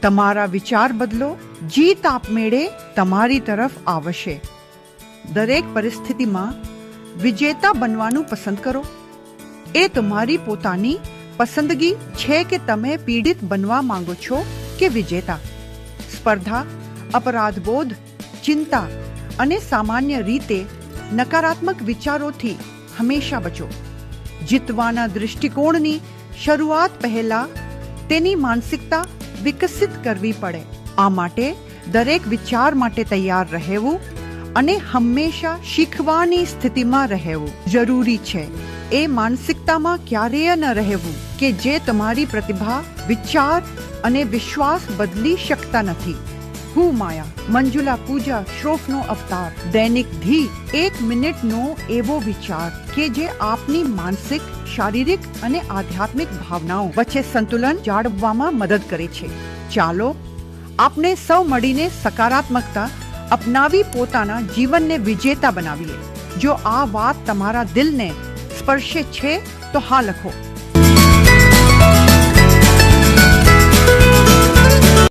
તમારા વિચાર બદલો, જીત આપમેળે તમારી તરફ આવશે. દરેક પરિસ્થિતિમાં વિજેતા બનવાનું પસંદ કરો. એ તમારી પોતાની પસંદગી છે કે તમે પીડિત બનવા માંગો છો કે વિજેતા. સ્પર્ધા, અપરાધબોધ, ચિંતા અને સામાન્ય રીતે નકારાત્મક વિચારોથી હંમેશા બચો. જીતવાના દૃષ્ટિકોણની શરૂઆત પહેલા તેની માનસિકતા વિકસિત કરવી પડે. આ માટે દરેક વિચાર માટે તૈયાર રહેવું અને હંમેશા શીખવાની સ્થિતિમાં રહેવું જરૂરી છે. એ માનસિકતામાં ક્યારેય ન રહેવું કે જે તમારી પ્રતિભા, વિચાર અને વિશ્વાસ બદલી શકતા નથી. હું માયા, મંજુલા પૂજા શ્રોફનો અવતાર. દૈનિક ધી 1 મિનિટનો એવો વિચાર કે જે આપની માનસિક, શારીરિક અને આધ્યાત્મિક ભાવનાઓ વચ્ચે સંતુલન જાળવવામાં મદદ કરે છે. ચાલો આપણે સૌ મળીને સકારાત્મકતા અપનાવી પોતાના જીવનને વિજેતા બનાવીએ. જો આ વાત તમારા દિલને સ્પર્શે છે તો હા લખો.